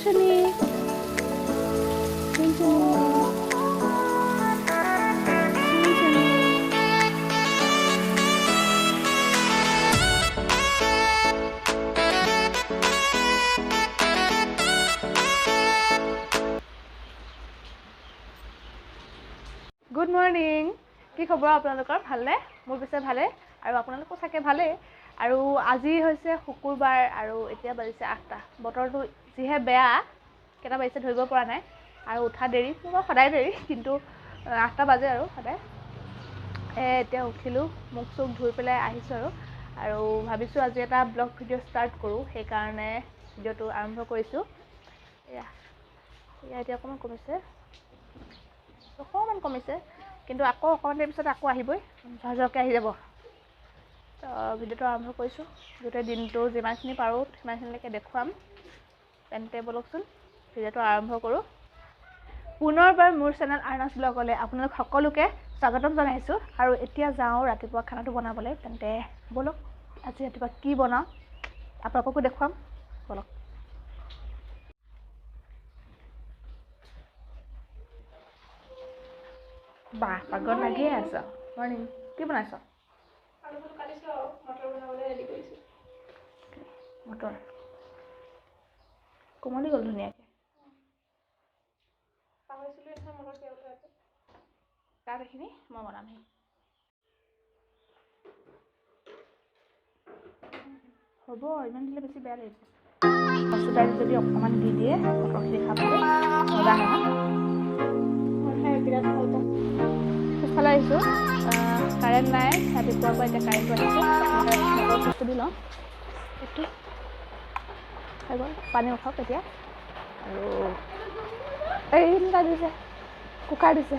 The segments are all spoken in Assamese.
Shani. Good morning. কি খবৰ আপোনালোকৰ ভালনে মোৰ পিছে ভালে আৰু আপোনালোকৰ থাকে ভালে আৰু আজি হৈছে শুকুৰবাৰ আৰু এতিয়া বাজিছে 8টা বতৰটো যিহে বেয়া কেটা বাজিছে ধৰিব পৰা নাই আৰু উঠা দেৰি মোৰ সদায় দেৰি কিন্তু 8টা বাজে আৰু সদায় এতিয়া উঠিলো মুখ চুখ ধুই পেলাই আহিছো আৰু ভাবিছো আজি এটা ব্লগ ভিডিও ষ্টাৰ্ট কৰো সেই কাৰণে ভিডিওটো আৰম্ভ কৰিছো এয়া এতিয়া অকমান কমিছে কিন্তু আকৌ অকমান দেৰি পিছত আকৌ আহিবই সহজকৈ আহি যাব তো ভিডিওটো আৰম্ভ কৰিছো গোটেই দিনটো যিমানখিনি পাৰো সিমানখিনিলৈকে দেখুৱাম তেন্তে বলকচোন ভিডিওটো আৰম্ভ কৰো পুনৰবাৰ মোৰ চেনেল আৰ্নাছ ব্লগলৈ আপোনালোক সকলোকে স্বাগতম জনাইছো আৰু এতিয়া যাও ৰাতিপুৱা খানাটো বনাবলৈ তেন্তে বলক আজি ৰাতিপুৱা কি বনাও আপোনালোককো দেখুৱাম বলক বাহ পাগল লাগিয়ে আছ মৰ্নিং কি বনাইছ আলুটো কাটিছো আৰু মটৰ বনাবলৈ ৰেডি কৰিছো মটৰ কোমলি গ'ল ধুনীয়াকৈ পাহৰিছিলো এখন মটৰ তেল আছে তাত এইখিনি মই বনামহি হ'ব ইমান দিলে বেছি বেয়া লাগিব মচুৰ দাইল যদি অকণমান দি দিয়ে মটৰখিনি খাবলৈ মজা হয় বিৰাট ভাল পাওঁ পিছফালে আহিছোঁ কাৰেণ্ট নাই ৰাতিপুৱাৰ পৰা এতিয়া কাৰেণ্টটো আহিছে মটৰ বস্তু দি লওঁ এইটো হৈ গ'ল পানী উঠাওক এতিয়া আৰু এই দিছে কুকাৰ দিছে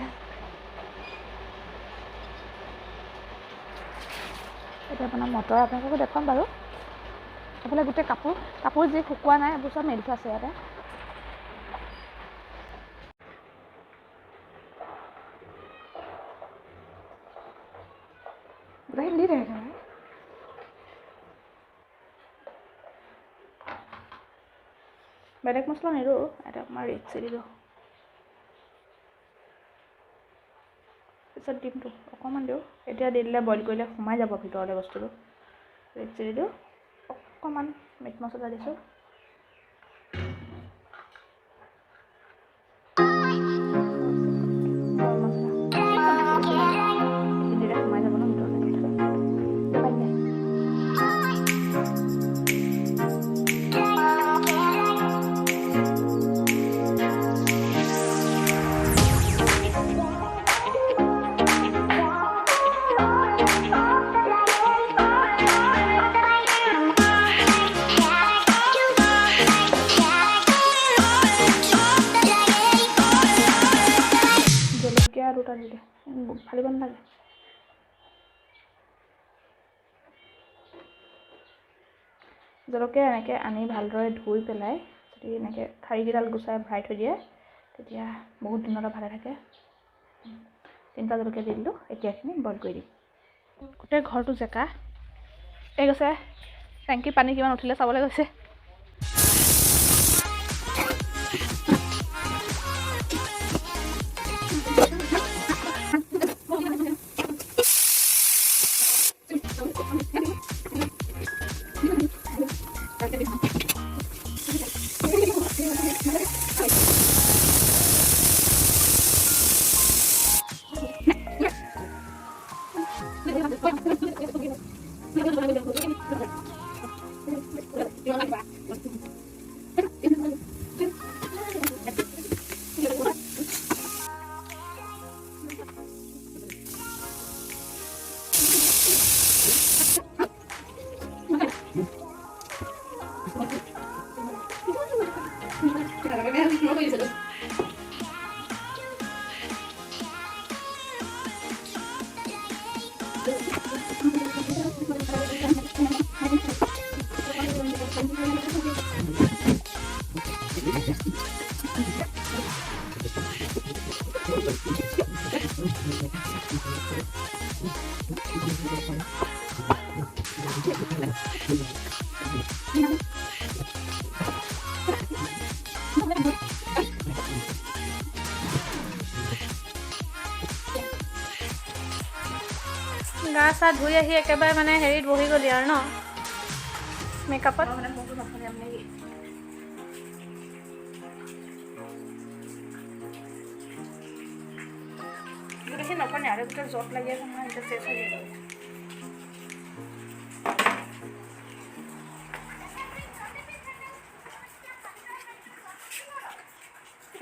এতিয়া আপোনাৰ মটৰ আপোনালোককো দেখুৱাম বাৰু এইফালে গোটেই কাপোৰ যি শুকোৱা নাই এইবোৰ চব মেলি থোৱা আছে ইয়াতে গোটেইখিনি দি থাকে বেলেগ মছলা নিদিওঁ এটা অকণমান ৰেডচি দিলোঁ পিছত ডিমটো অকণমান দিওঁ এতিয়া দি দিলে বইল কৰিলে সোমাই যাব ভিতৰলৈ বস্তুটো ৰেডচি দিওঁ অকণমান মিট মছলা দিছোঁ দুটা দিলে ফালিব নালাগে জলকীয়া এনেকৈ আনি ভালদৰে ধুই পেলাই যদি এনেকৈ ঠাৰিকেইডাল গুচাই ভৰাই থৈ দিয়ে তেতিয়া বহুত দিনলৈ ভালে থাকে 3টা জলকীয়া দি দিলোঁ এতিয়া এইখিনি বইল কৰি দিম গোটেই ঘৰটো জেকা এই গৈছে টেংকি পানী কিমান উঠিলে চাবলৈ গৈছে গা চা ধুই আহি একেবাৰে মানে হেৰিত বহি গ'লি আৰু ন মেকআপত মানে মোৰটো নথলে নেকি বেছি নকনে আৰু গোটেই জট লাগি আছে নহয় এতিয়া চেচ হৈ যাব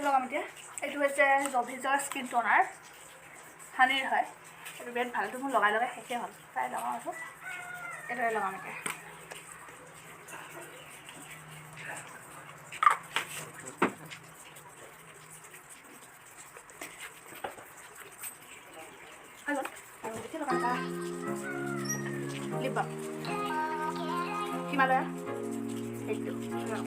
লগাম এতিয়া এইটো হৈছে জভিজৰ স্কিন টোনাৰ হানিৰ হয় এইটো বিৰাট ভালটো মোৰ লগাই লগাই শেষে হ'ল প্ৰায় লগাওঁ আৰু এইদৰে লগাম এতিয়া আৰু বেছি লগাম এটা লিপ বাম হিমালয়া এইটো লগাম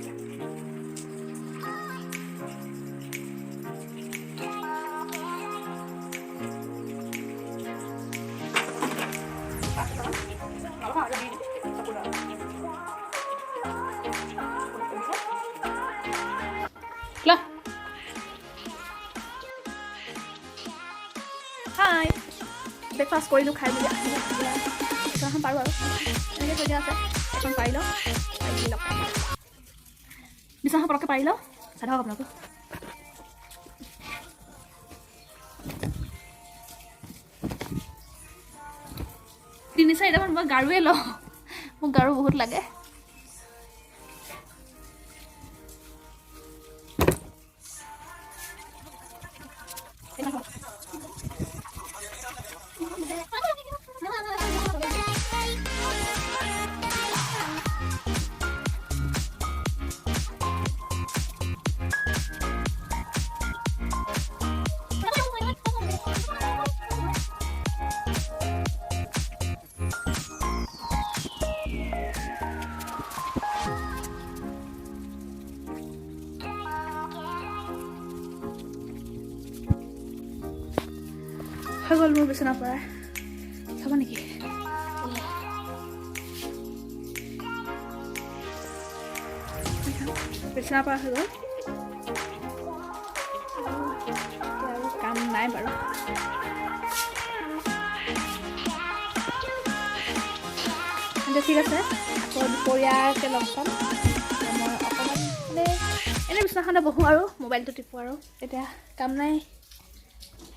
হাই ব্ৰেকফাষ্ট কৰিলোঁ খাই মেলি এখন পাৰোঁ আৰু এনেকৈ থৈ দিয়া আছে এখন পাৰি লওঁ বিচনাখন পটককৈ পাৰি লওঁ চাই থাকক আপোনালোকে তিনি চাৰিটামান মই গাৰুৱে লওঁ মোক গাৰু বহুত লাগে হৈ গ'ল মোৰ বিচনাৰ পৰা চাব নেকি বিচনাৰ পৰা হৈ গ'ল আৰু কাম নাই বাৰু ঠিক আছে আকৌ দুপৰীয়াকৈ লগ পাম মই অকণমান মানে এনেই বিচনাখনতে বহোঁ আৰু মোবাইলটো টিপোঁ আৰু এতিয়া কাম নাই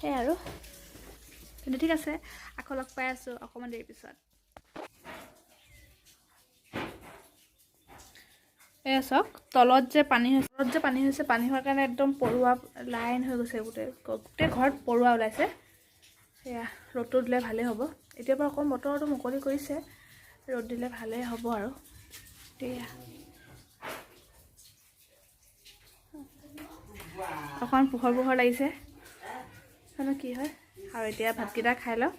সেয়াই আৰু কিন্তু ঠিক আছে আকৌ লগ পাই আছোঁ অকণমান দেৰি পিছত এয়া চাওক তলত যে পানী হৈছে পানী হোৱাৰ কাৰণে একদম পৰুৱা লাইন হৈ গৈছে গোটেই ঘৰত পৰুৱা ওলাইছে সেয়া ৰ'দটো দিলে ভালেই হ'ব এতিয়াৰ পৰা অকণ বতৰটো মুকলি কৰিছে ৰ'দ দিলে ভালেই হ'ব আৰু এতিয়া অকণ পোহৰ লাগিছে জানো কি হয় আৰু এতিয়া ভাতকেইটা খাই লওঁ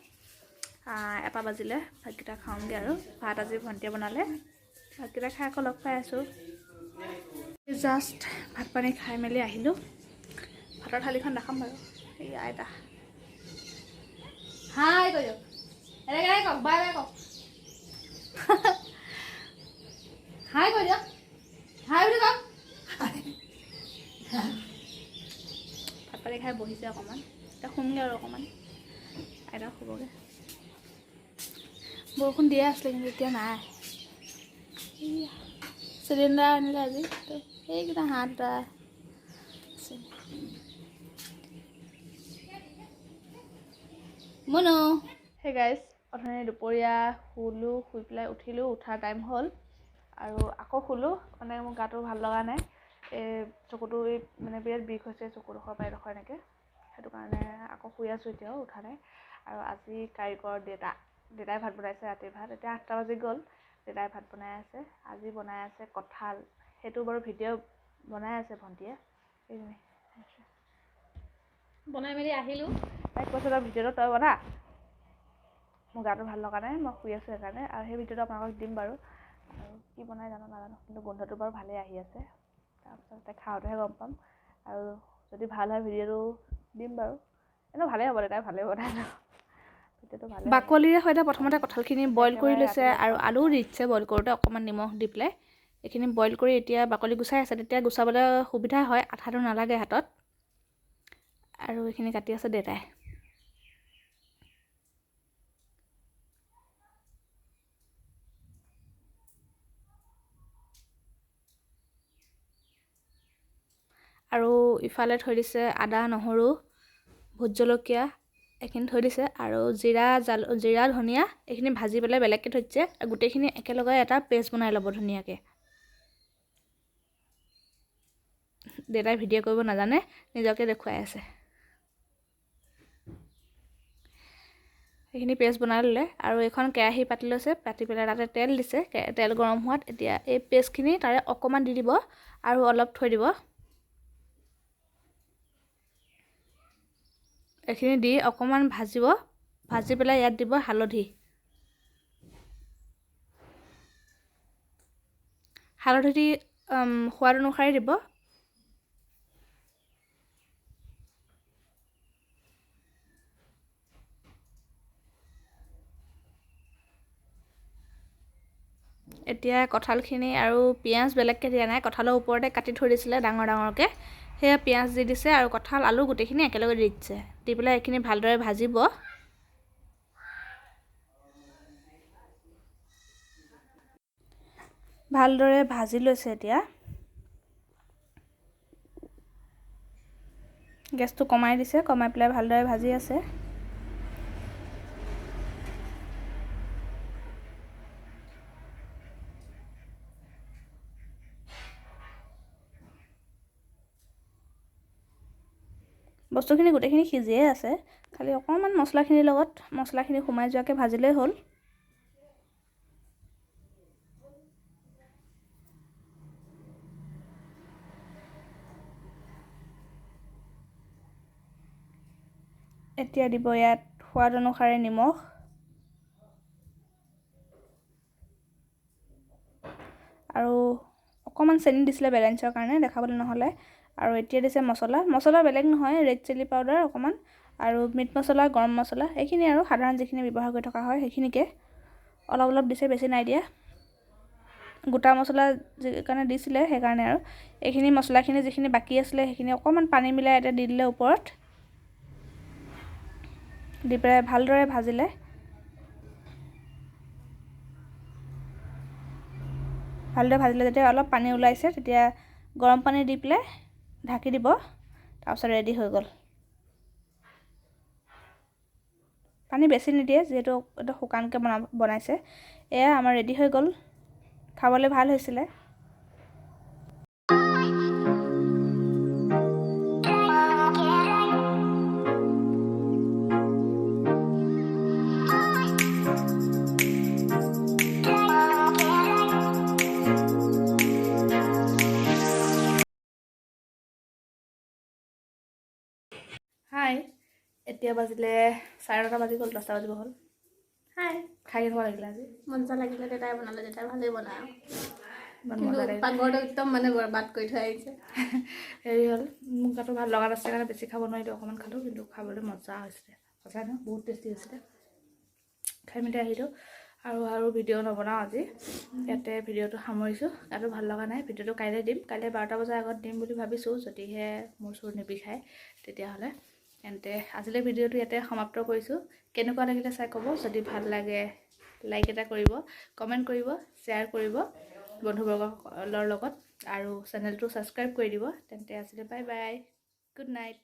এটা বাজিলে ভাতকেইটা খাওঁগৈ আৰু ভাত আজি ভণ্টিয়ে বনালে ভাতকেইটা খাই আকৌ লগ পাই আছোঁ জাষ্ট ভাত পানী খাই মেলি আহিলোঁ ভাতৰ থালিখন দেখাম বাৰু এই আইতা হাই কৈ দিয়ক এনেকৈ কওক বাই বাই কওক হাই কৈ দিয়ক হাই বুলি কওক ভাত পানী খাই বহিছে অকণমান এতিয়া শুমগৈ আৰু অকণমান আইতা শুবগৈ বৰষুণ দিয়ে আছিলে কিন্তু এতিয়া নাই চিলিণ্ডাৰ আনিলে আজি সেইকেইটা হাঁহ দুটা আছে মনো সেই গাইজ অথনি দুপৰীয়া শুই পেলাই উঠিলোঁ উঠাৰ টাইম হ'ল আৰু আকৌ শুলোঁ মানে মোৰ গাটো ভাল লগা নাই চকুটো মানে বিৰাট বিষ হৈছে চকুডোখৰ পৰা এডোখৰ এনেকৈ সেইটো কাৰণে আকৌ শুই আছোঁ এতিয়াও উঠা নাই আৰু আজি কাৰিকৰ দেতাই ভাত বনাইছে ৰাতিৰ ভাত এতিয়া 8টা বাজি গ'ল দেতাই ভাত বনাই আছে আজি বনাই আছে কঁঠাল সেইটো বাৰু ভিডিঅ' বনাই আছে ভণ্টিয়ে বনাই মেলি আহিলোঁ তাইক কৈছোঁ তই ভিডিঅ'টো তই বনা মোৰ গাটো ভাল লগা নাই মই শুই আছোঁ সেইকাৰণে আৰু সেই ভিডিঅ'টো আপোনালোকক দিম বাৰু আৰু কি বনাই নাজানো কিন্তু গোন্ধটো বাৰু ভালেই আহি আছে তাৰপিছত তাই খাওঁতেহে গম পাম আৰু যদি ভাল হয় ভিডিঅ'টো দিম বাৰু এনেও ভালেই হ'ব দেতাই ভালেই বনাই ন ভিডিঅ'টো ভালেই বাকলিৰে সৈতে প্ৰথমতে কঁঠালখিনি বইল কৰি লৈছে আৰু আলু দি দিছে বইল কৰোঁতে অকণমান নিমখ দি পেলাই এইখিনি বইল কৰি এতিয়া বাকলি গুচাই আছে, তেতিয়া গুচাবলৈ সুবিধা হয়, আঠাটো নালাগে হাতত। আৰু এইখিনি কাটি আছে দেতাই। আৰু ইফালে থৈ দিছে আদা নহৰু ভোট জলকীয়া এইখিনি থৈ দিছে, আৰু জিৰা ধনিয়া এইখিনি ভাজি পেলাই বেলেগকৈ থৈ দিছে। আৰু গোটেইখিনি একেলগে এটা পেষ্ট বনাই ল'ব ধুনীয়াকৈ। দেতাই ভিডিঅ' কৰিব নাজানে, নিজকে দেখুৱাই আছে। সেইখিনি পেষ্ট বনাই ল'লে, আৰু এখন কেৰাহী পাতি লৈছে, পাতি পেলাই তাতে তেল দিছে। তেল গৰম হোৱাত এতিয়া এই পেষ্টখিনি তাৰে অকণমান দি দিব আৰু অলপ থৈ দিব। এইখিনি দি অকণমান ভাজিব, ভাজি পেলাই ইয়াত দিব হালধি। হালধি সোৱাদ অনুসাৰে দিব। এতিয়া কঁঠালখিনি আৰু পিঁয়াজ বেলেগকৈ দিয়া নাই, কঁঠালৰ ওপৰতে কাটি থৈ দিছিলে ডাঙৰ ডাঙৰকৈ, সেয়া পিঁয়াজ দি দিছে আৰু কঁঠাল আলু গোটেইখিনি একেলগে দি দিছে। দি পেলাই এইখিনি ভালদৰে ভাজিব। ভালদৰে ভাজি লৈছে। এতিয়া গেছটো কমাই দিছে, কমাই পেলাই ভালদৰে ভাজি আছে। বস্তুখিনি গোটেইখিনি সিজিয়ে আছে, খালি অকণমান মছলাখিনিৰ লগত মছলাখিনি সোমাই যোৱাকৈ ভাজিলেই হ'ল। এতিয়া দিব ইয়াত সোৱাদ অনুসাৰে নিমখ, আৰু অকণমান চেনি দিছিলে বেলেঞ্চৰ কাৰণে, দেখাবলৈ নহ'লে। আৰু এতিয়া দিছে মছলা বেলেগ নহয়, ৰেড চিলি পাউডাৰ অকণমান, আৰু মিট মছলা, গৰম মছলা, এইখিনি আৰু সাধাৰণ যিখিনি ব্যৱহাৰ কৰি থকা হয় সেইখিনিকে অলপ অলপ দিছে, বেছি নাই দিয়া। গোটা মছলা যিকাৰণে দিছিলে সেইকাৰণে। আৰু এইখিনি মছলাখিনি যিখিনি বাকী আছিলে সেইখিনি অকণমান পানী মিলাই এটা দি দিলে ওপৰত, দি পেলাই ভালদৰে ভাজিলে। যেতিয়া অলপ পানী ওলাইছে তেতিয়া গৰম পানী দি পেলাই ঢাকি দিব। তাৰপিছত ৰেডি হৈ গ'ল। পানী বেছি নিদিয়ে, যিহেতু এটা শুকানকৈ বনাইছে। এয়া আমাৰ ৰেডি হৈ গ'ল, খাবলৈ ভাল হৈছিলে। হাই, এতিয়া বাজিলে 9:30 বাজি গ'ল, 10টা বাজিব হ'ল। হাই, খাই কেনেকুৱা লাগিলে আজি? মজা লাগিলে, দেতাই বনালে, দেতাই ভালেই বনায়। মজা লাগিলে। পাকঘৰটো একদম মানে বৰবাদ কৰি থৈ আহিছে। হেৰি হ'ল, মোক গাটো ভাল লগা নাছিলে কাৰণে বেছি খাব নোৱাৰিলোঁ, অকণমান খালোঁ, কিন্তু খাবলৈ মজা হৈছিলে। সঁচাই নহয়, বহুত টেষ্টি হৈছিলে। খাই মেলি আহিলোঁ, আৰু ভিডিঅ' নবনাওঁ আজি, ইয়াতে ভিডিঅ'টো সামৰিছোঁ। গাটো ভাল লগা নাই, ভিডিঅ'টো কাইলৈ দিম। কাইলৈ 12টা বজাৰ আগত দিম বুলি ভাবিছোঁ, যদিহে মোৰ চোৰ নিবিষায় তেতিয়াহ'লে। তেন্তে আজিলৈ ভিডিঅ'টো ইয়াতে সমাপ্ত কৰিছোঁ। কেনেকুৱা লাগিলে চাই ক'ব। যদি ভাল লাগে লাইক এটা কৰিব, কমেণ্ট কৰিব, শ্বেয়াৰ কৰিব বন্ধুবৰ্গৰ লগত, আৰু চেনেলটো ছাবস্ক্ৰাইব কৰি দিব। তেন্তে আজিলৈ বাই বাই, গুড নাইট।